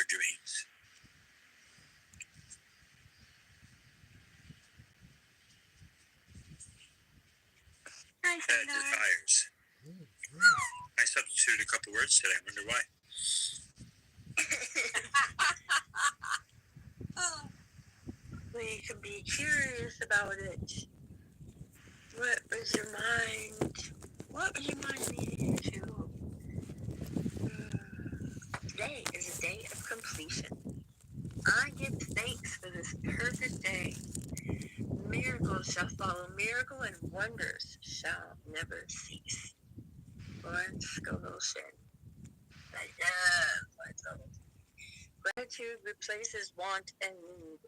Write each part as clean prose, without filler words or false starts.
dreams. Desires. I substituted a couple words today. I wonder why. We can be curious about it. What was your mind? What was your mind leading you to? Today is a day of completion. I give thanks for this perfect day. Miracles shall follow miracle, and wonders shall never cease. Lawrence Scovel Shin. I love Lawrence Scovel. Gratitude replaces want and need.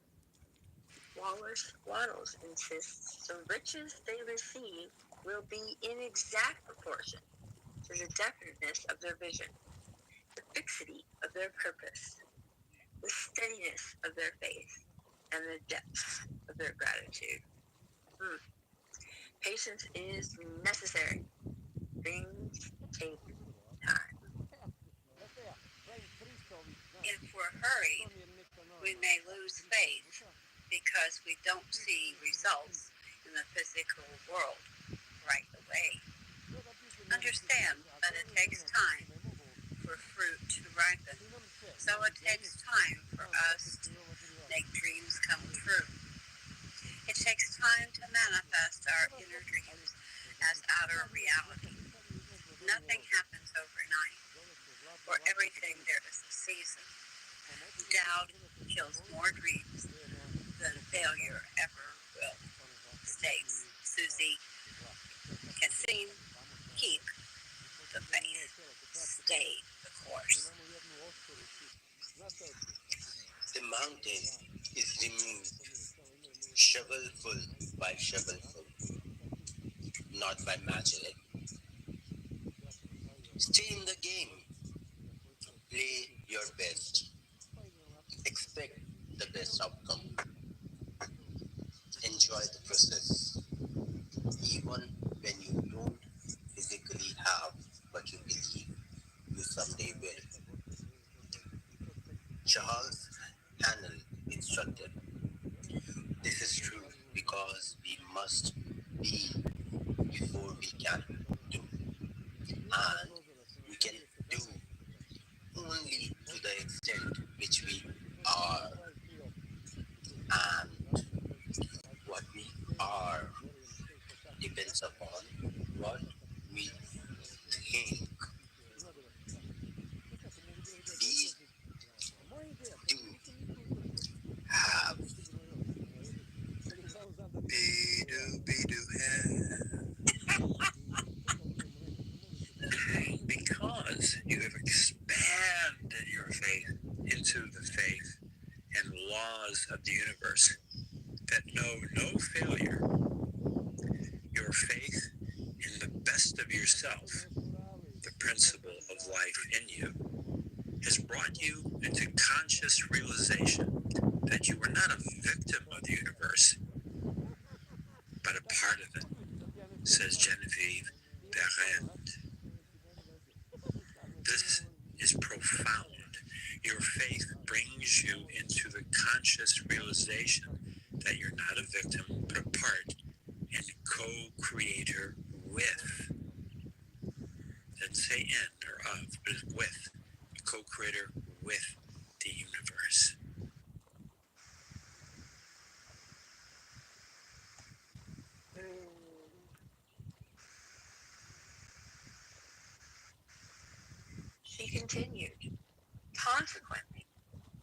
Wallace Waddles insists the riches they receive will be in exact proportion to the definiteness of their vision, the fixity of their purpose, the steadiness of their faith, and the depth of their gratitude. Patience is necessary. Things take time. If we're hurried, we may lose faith because we don't see results in the physical world right away. Understand that it takes time for fruit to ripen, so it takes time for us to make dreams come true. It takes time to manifest our inner dreams as outer reality. Nothing happens overnight. For everything there is a season. Doubt kills more dreams than failure ever will, states Susie Cassine. Keep the faith. Stay the course. The mountain is removed shovelful by shovelful, not by magic. Stay in the game. Play your best. Expect the best outcome. Enjoy the process. Even when you don't physically have what you believe you someday will. Charles Hannell instructed, this is true because we must be before we can do. And we can do only to the extent which we are. And what we are depends upon what we think. We do have. Because you have expanded your faith into the faith and laws of the universe that know no failure. Your faith in the best of yourself, the principle of life in you, has brought you into conscious realization that you are not a victim of the universe, but a part of it, says Genevieve Behrend. This is profound. Your faith brings you into the conscious realization that you're not a victim, but a part and co-creator with. Doesn't say in or of, but it's with. Co-creator with the universe. She continued, consequently,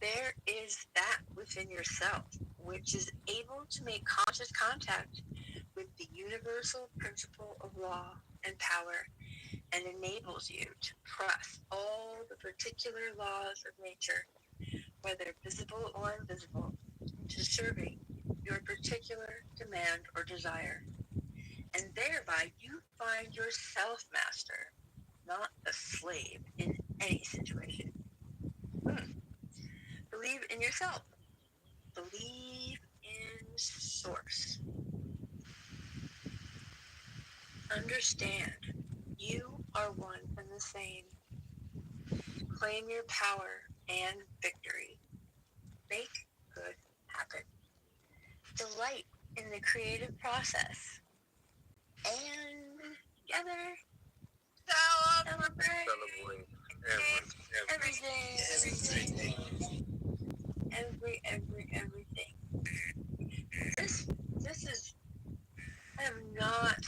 there is that within yourself which is able to make conscious contact with the universal principle of law and power and enables you to trust all the particular laws of nature, whether visible or invisible, to serving your particular demand or desire. And thereby you find yourself master, not a slave in any situation. Believe in yourself. Believe in Source. Understand you are one and the same. Claim your power and victory. Make good happen. Delight in the creative process. And together, celebrate everything. Everything. This is, I'm not,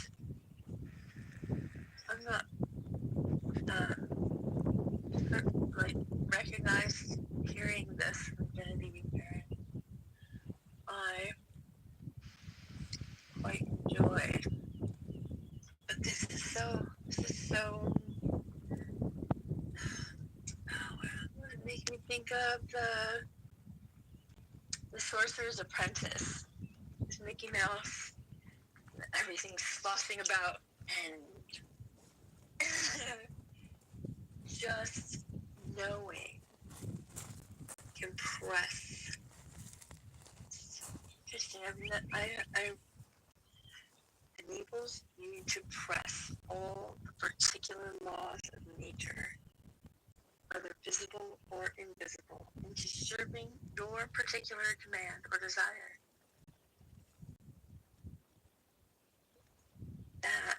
like, recognized hearing this from Genevieve Parent. I quite enjoy, but this is so, what it make me think of the Sorcerer's Apprentice. It's Mickey Mouse, everything's sloshing about, and just knowing can press. Just enables you to press all the particular laws of nature, whether visible or invisible, into serving your particular demand or desire. That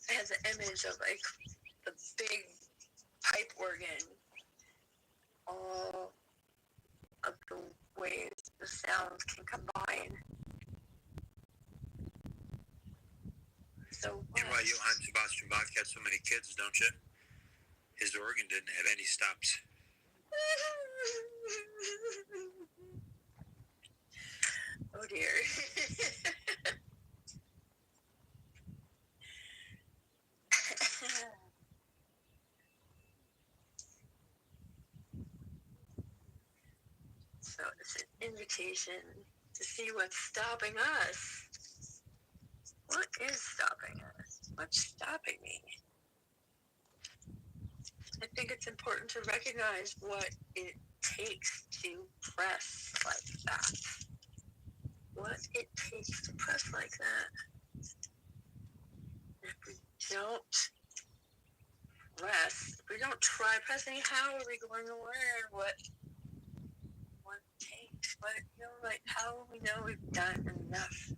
has an image of like the big pipe organ, all of the ways the sounds can combine. So That's why Johann Sebastian Bach had so many kids, don't you? His organ didn't have any stops. Oh dear. So it's an invitation to see what's stopping us. What is stopping us? What's stopping me? I think it's important to recognize what it takes to press like that. What it takes to press like that. If we don't press, if we don't try pressing, how are we going to learn what it takes? Like how will we know we've done enough?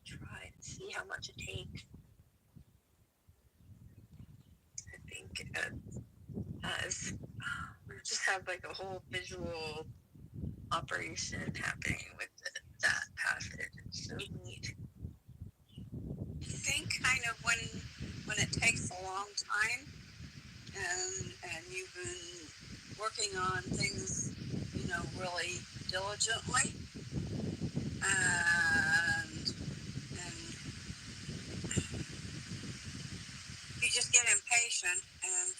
Try and see how much it takes. I think as we just have like a whole visual operation happening with that passage. It's so neat. I think kind of when it takes a long time and you've been working on things, really diligently, and you just get impatient and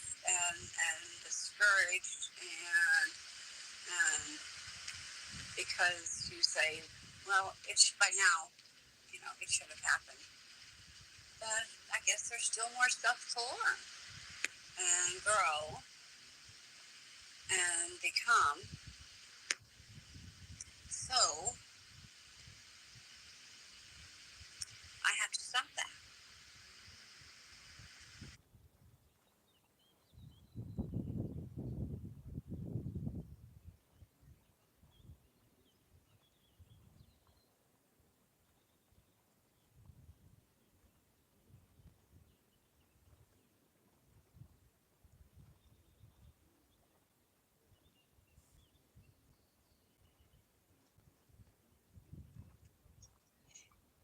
discouraged and because you say, well, it's by now, it should have happened. But I guess there's still more stuff to learn and grow and become. So I have to stop that.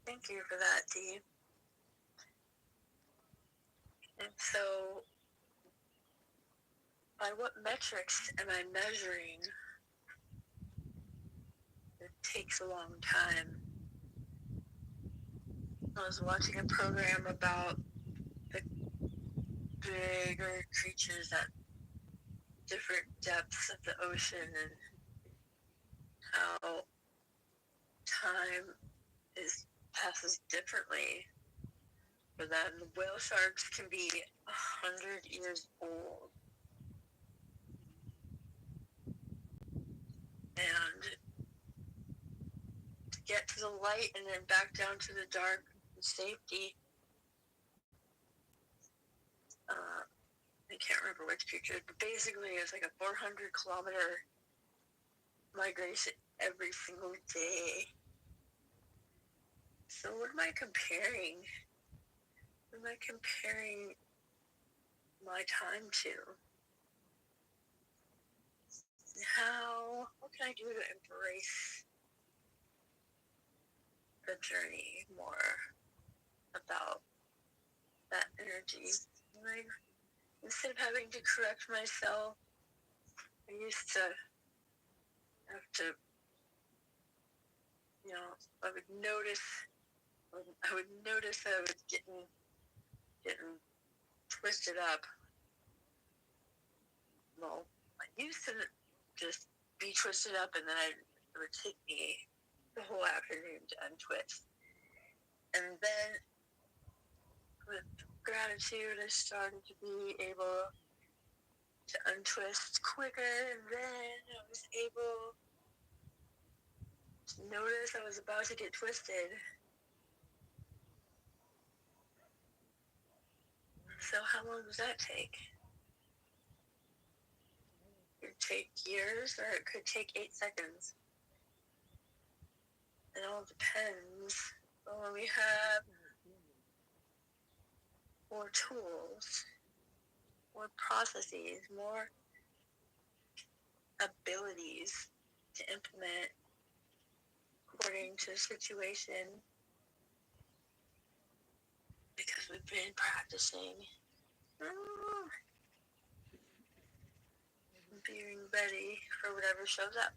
Thank you for that, Dee. And so, by what metrics am I measuring? It takes a long time. I was watching a program about the bigger creatures at different depths of the ocean and how time passes differently for them. The whale sharks can be 100 years old. And to get to the light and then back down to the dark and safety, remember which picture, but basically it's like a 400-kilometer migration every single day. So what am I comparing? What am I comparing my time to? What can I do to embrace the journey more about that energy? Like, instead of having to correct myself, I used to have to, I would notice that I was getting twisted up. Well, I used to just be twisted up, and then it would take me the whole afternoon to untwist. And then with gratitude, I started to be able to untwist quicker, and then I was able to notice I was about to get twisted. So how long does that take? It could take years, or it could take 8 seconds. It all depends. But when we have more tools, more processes, more abilities to implement according to the situation, because we've been practicing being ready for whatever shows up.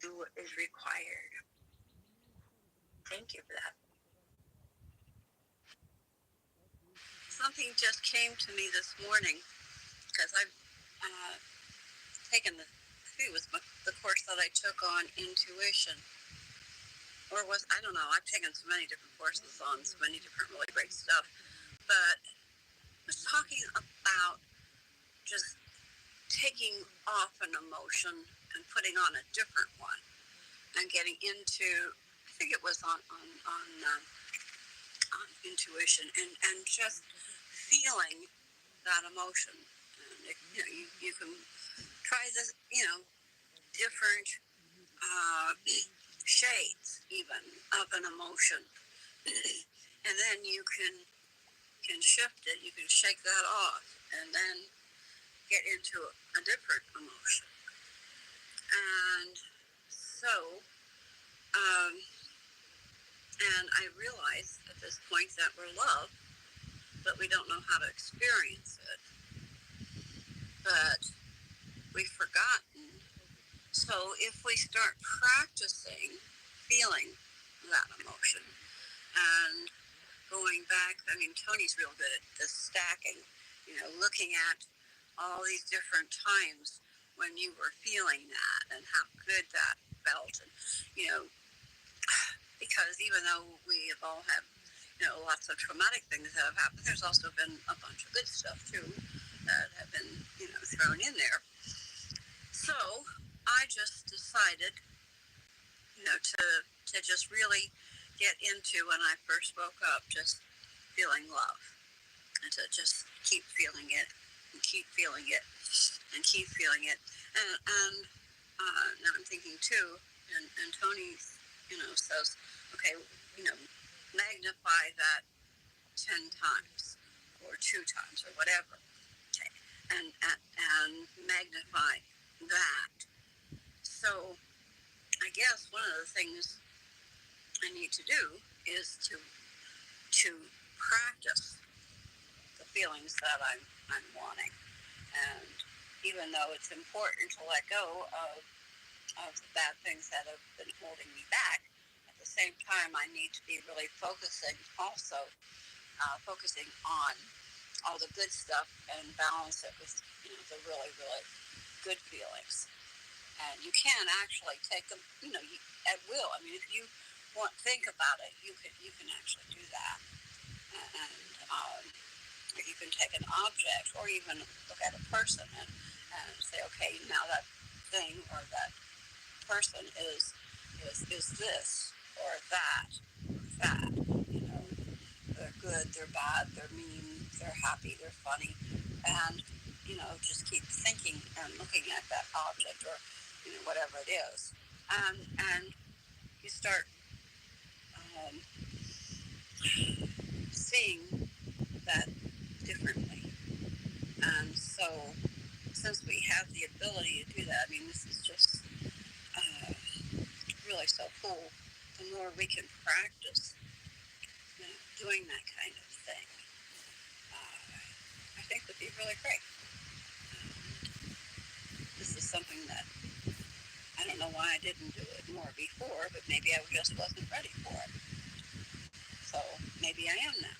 Do what is required. Thank you for that. Something just came to me this morning because I've taken the course that I took on intuition. I don't know, I've taken so many different courses on so many different really great stuff. But I was talking about just taking off an emotion and putting on a different one and getting into, I think it was on intuition and just feeling that emotion. And you can try this, different shades even of an emotion, and then you can shift it. You can shake that off, and then get into a different emotion. And so, and I realize at this point that we're loved, but we don't know how to experience it. But we've forgotten. So if we start practicing feeling that emotion and going back, Tony's real good at this stacking, looking at all these different times when you were feeling that and how good that felt. And, because even though we have all had, lots of traumatic things that have happened, there's also been a bunch of good stuff too that have been, thrown in there. So I just decided, to just really get into, when I first woke up, just feeling love, and to just keep feeling it and keep feeling it and keep feeling it. And now I'm thinking too, and Tony, says, okay, magnify that 10 times or 2 times or whatever. Okay. And magnify that. So I guess one of the things I need to do is to practice the feelings that I'm wanting. And even though it's important to let go of the bad things that have been holding me back, at the same time I need to be really focusing on all the good stuff and balance it with the really, really good feelings. And you can actually take them, at will. If you think about it, you can actually do that. And you can take an object or even look at a person and say, okay, now that thing or that person is this or that or that. They're good, they're bad, they're mean, they're happy, they're funny, and just keep thinking and looking at that object or whatever it is, and you start um, seeing that differently. And so, since we have the ability to do that, I mean, this is just really so cool. The more we can practice doing that kind of thing, I think would be really great. This is something that I don't know why I didn't do it more before, but maybe I just wasn't ready for it. So maybe I am now.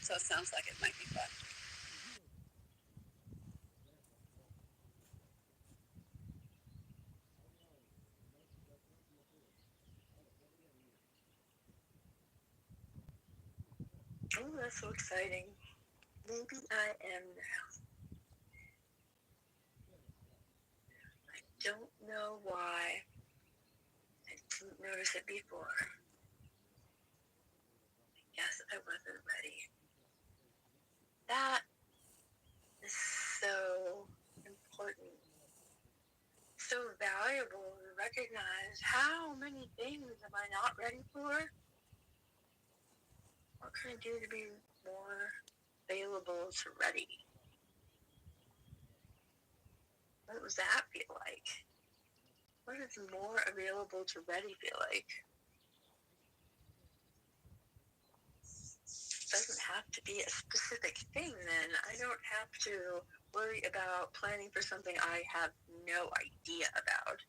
So it sounds like it might be fun. Oh, that's so exciting. Maybe I am now. I don't know why I didn't notice it before. I guess I wasn't ready. That is so important, so valuable to recognize. How many things am I not ready for? What can I do to be more available to ready? What does that feel like? What does more available to ready feel like? It doesn't have to be a specific thing then. I don't have to worry about planning for something I have no idea about.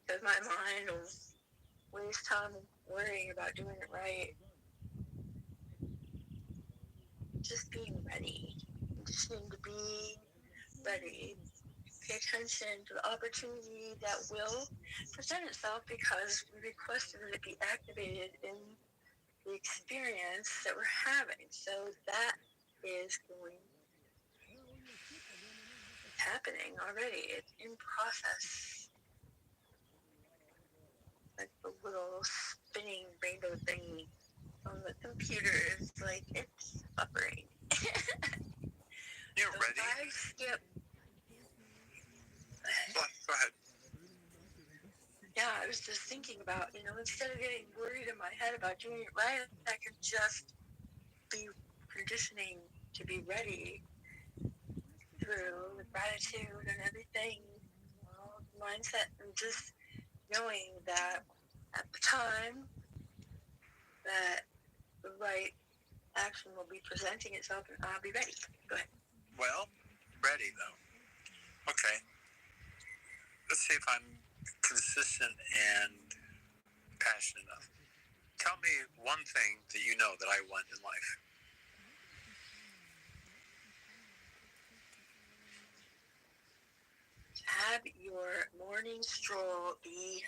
Because my mind will waste time worrying about doing it right. Just being ready. Just need to be ready. Pay attention to the opportunity that will present itself because we requested that it be activated in the experience that we're having. So that is happening already. It's in process. Like the little spinning rainbow thing on the computer is like, it's buffering. You're So ready? I skip. Go ahead. Yeah, I was just thinking about, instead of getting worried in my head about doing it right, I could just be conditioning to be ready through the gratitude and everything, mindset, and just knowing that at the time that the right action will be presenting itself and I'll be ready. Go ahead. Well, ready though. Okay. Let's see if I'm consistent and passionate enough. Tell me one thing that you know that I want in life. Have your morning stroll be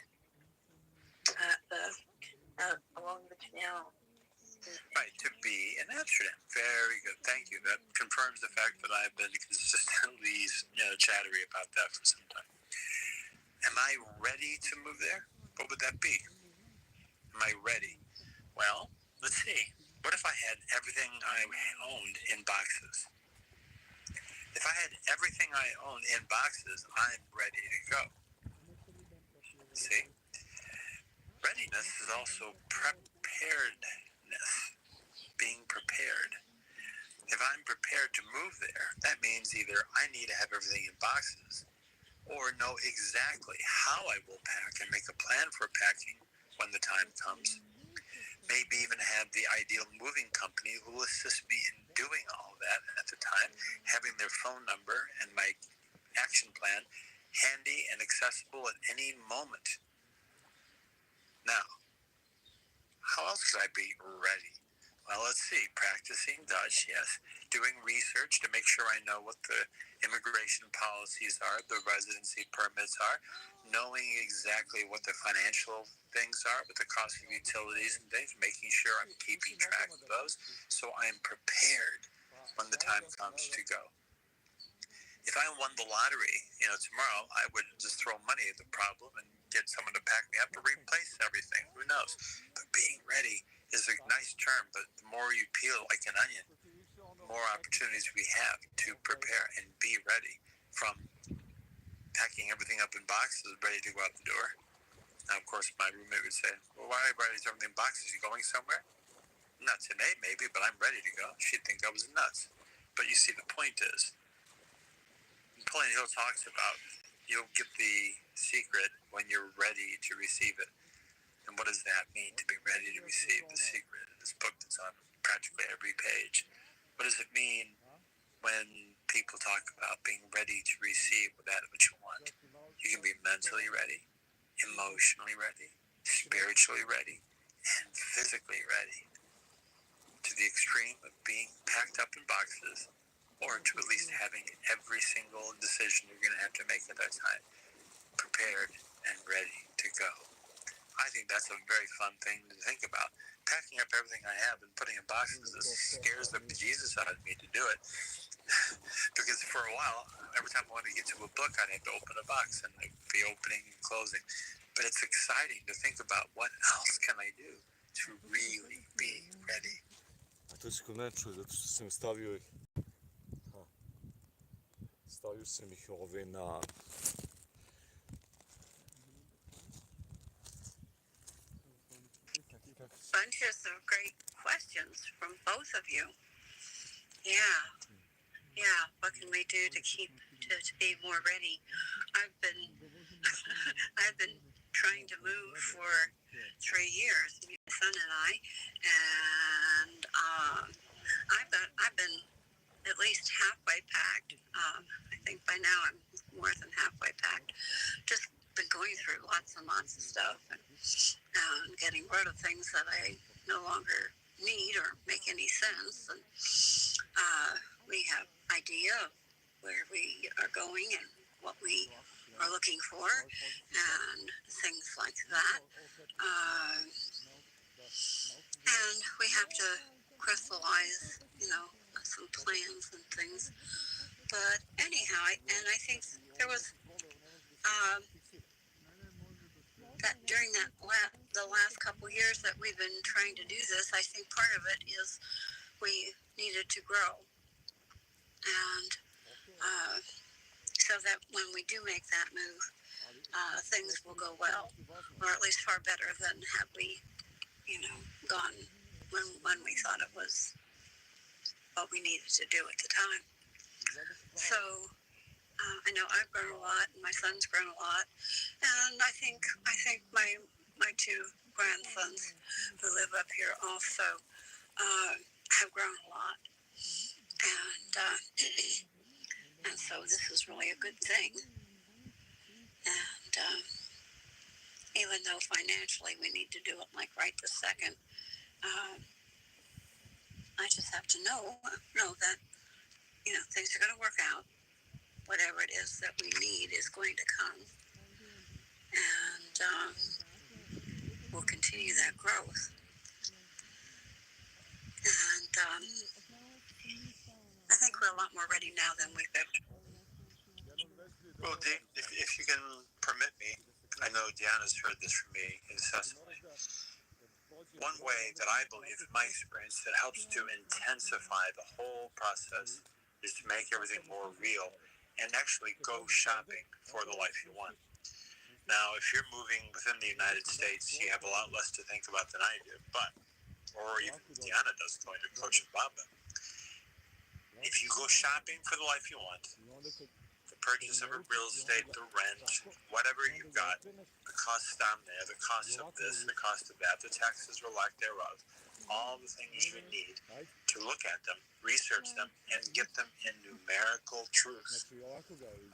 along the canal. Right, to be in Amsterdam. Very good. Thank you. That confirms the fact that I've been consistently chattery about that for some time. Am I ready to move there? What would that be? Am I ready? Well, let's see. What if I had everything I owned in boxes? If I had everything I own in boxes, I'm ready to go. See? Readiness is also preparedness, being prepared. If I'm prepared to move there, that means either I need to have everything in boxes or know exactly how I will pack and make a plan for packing when the time comes. Maybe even have the ideal moving company who will assist me in doing all that at the time, having their phone number and my action plan handy and accessible at any moment. Now, how else could I be ready? Well, let's see. Practicing Dutch, yes. Doing research to make sure I know what the immigration policies are, the residency permits are, knowing exactly what the financial things are, with the cost of utilities and things, making sure I'm keeping track of those so I'm prepared when the time comes to go. If I won the lottery, tomorrow, I would just throw money at the problem and get someone to pack me up or replace everything. Who knows? But being ready is a nice term, but the more you peel like an onion, the more opportunities we have to prepare and be ready, from packing everything up in boxes, ready to go out the door. Now, of course, my roommate would say, well, why are you writing everything in boxes? You going somewhere? Not today, maybe, but I'm ready to go. She'd think I was nuts. But you see, the point is, Napoleon Hill talks about you'll get the secret when you're ready to receive it. And what does that mean, to be ready to receive the secret in this book that's on practically every page? What does it mean when people talk about being ready to receive that which you want? You can be mentally ready, emotionally ready, spiritually ready, and physically ready, to the extreme of being packed up in boxes, or to at least having every single decision you're going to have to make at that time prepared and ready to go. I think that's a very fun thing to think about. Packing up everything I have and putting in boxes, it scares the bejesus out of me to do it. Because for a while, every time I wanted to get to a book, I'd have to open a box and it'd be opening and closing. But it's exciting to think about what else can I do to really be ready. A to se kod mene čuje, zato što sam stavio ih... Stavio sam ih na... Bunches of great questions from both of you. Yeah. What can we do to keep to be more ready? I've been I've been trying to move for 3 years, my son and I, and I've been at least halfway packed. I think by now I'm more than halfway packed. Just been going through lots and lots of stuff and getting rid of things that I no longer need or make any sense. And we have idea of where we are going and what we are looking for and things like that. And we have to crystallize, some plans and things. But anyhow, I think there was that during the last couple years that we've been trying to do this, I think part of it is we needed to grow. And so that when we do make that move, things will go well, or at least far better than had we, gone when we thought it was what we needed to do at the time. So I know I've grown a lot, and my son's grown a lot, and I think my two grandsons who live up here also have grown a lot, and so this is really a good thing. And even though financially we need to do it like right this second, I just have to know that things are going to work out. Whatever it is that we need is going to come, and we'll continue that growth. And I think we're a lot more ready now than we've ever. Well, Dave, if you can permit me, I know Deanna's heard this from me incessantly. One way that I believe, in my experience, that helps to intensify the whole process is to make everything more real and actually go shopping for the life you want. Now, if you're moving within the United States, you have a lot less to think about than I do, or even Deanna does going to Cochabamba. If you go shopping for the life you want, the purchase of a real estate, the rent, whatever you've got, the costs down there, the cost of this, the cost of that, the taxes or lack thereof, all the things you need to look at them, research them, and get them in numerical truth.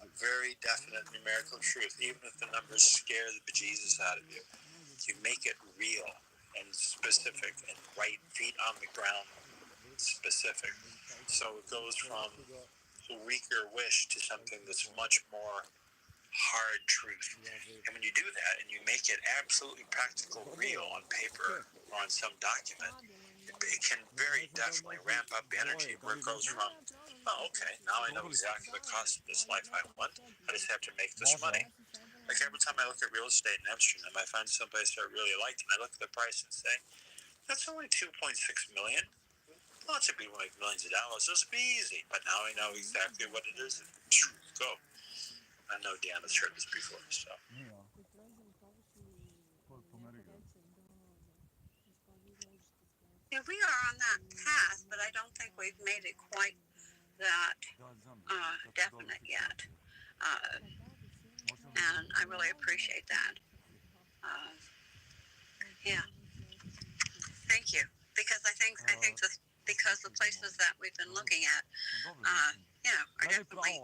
A very definite numerical truth, even if the numbers scare the bejesus out of you. You make it real and specific and right, feet on the ground specific. So it goes from a weaker wish to something that's much more hard truth. And when you do that and you make it absolutely practical, real on paper or on some document, it can very definitely ramp up the energy where it goes from, oh, okay, now I know exactly the cost of this life I want. I just have to make this money. Like every time I look at real estate in Amsterdam, I find someplace I really like and I look at the price and say, That's only 2.6 million. Lots of people make millions of dollars. This would be easy. But now I know exactly what it is. Go. I know Deanna's heard this before, so. Yeah, we are on that path, but I don't think we've made it quite that definite yet. And I really appreciate that. Yeah. Thank you. Because I think because the places that we've been looking at, are definitely,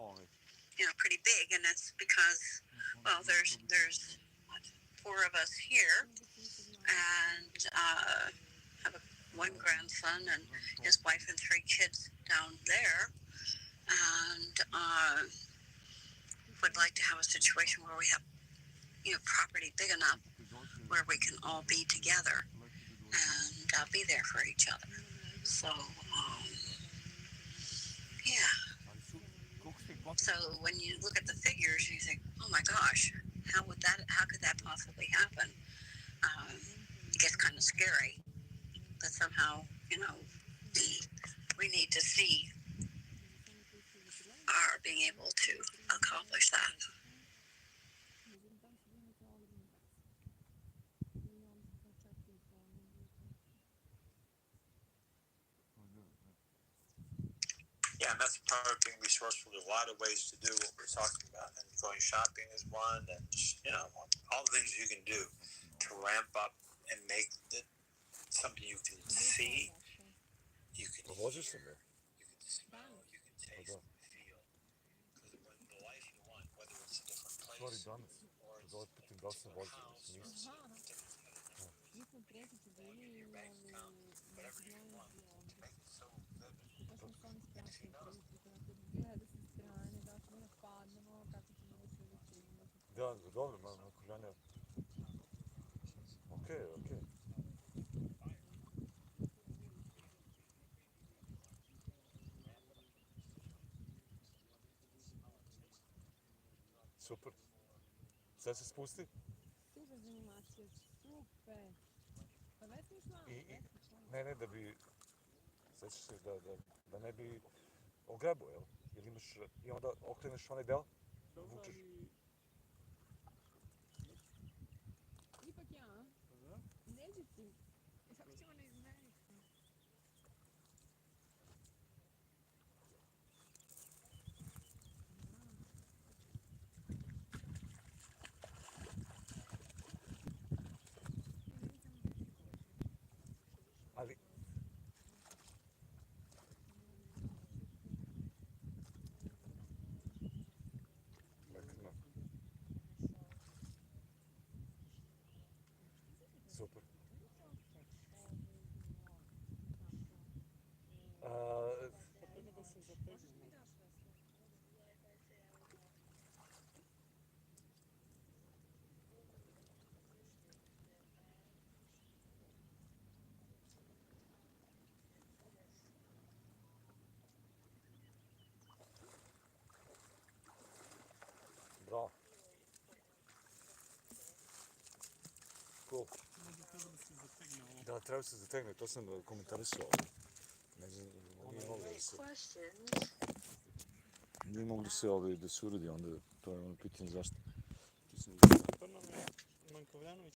pretty big, and it's because, well, there's what, 4 of us here, and have one grandson and his wife and 3 kids down there, and would like to have a situation where we have, property big enough where we can all be together and be there for each other. So, yeah. So when you look at the figures, you think, oh my gosh, how could that possibly happen? It gets kind of scary that somehow, we need to see our being able to accomplish that. Yeah, and that's part of being resourceful. There's a lot of ways to do what we're talking about. And going shopping is one, and all the things you can do to ramp up and make it something you can see, you can Pomożesz hear, sobie. you can smell, you can taste, Dobra. feel. Because when the life you want, whether it's a different Stvari place danas. or it's Zove pitam da li sam a vozio. house, or Nisam. it's different in your bank account, whatever you want, to make it so vivid. And she knows. Da, dobro, ako žene. Okej. Super. Sad se spusti. Super zanimacija, super. Pa Vesniš malo, Ne, da bi... Sećaš se da ne bi ogrebo, jel? Jer imaš... I onda okreneš onaj deo, vučeš. Ipak ja, a? Neđe ti. I kako ćemo na izmenicu? Ali... Lekno. Super. Bravo. Cool. Da, treba se zategne, to sam komentarisao. Nije moglo da se... Questions? Nije moglo da se uradi, onda to je ono pitanje zašto. Prvo Mankovljanović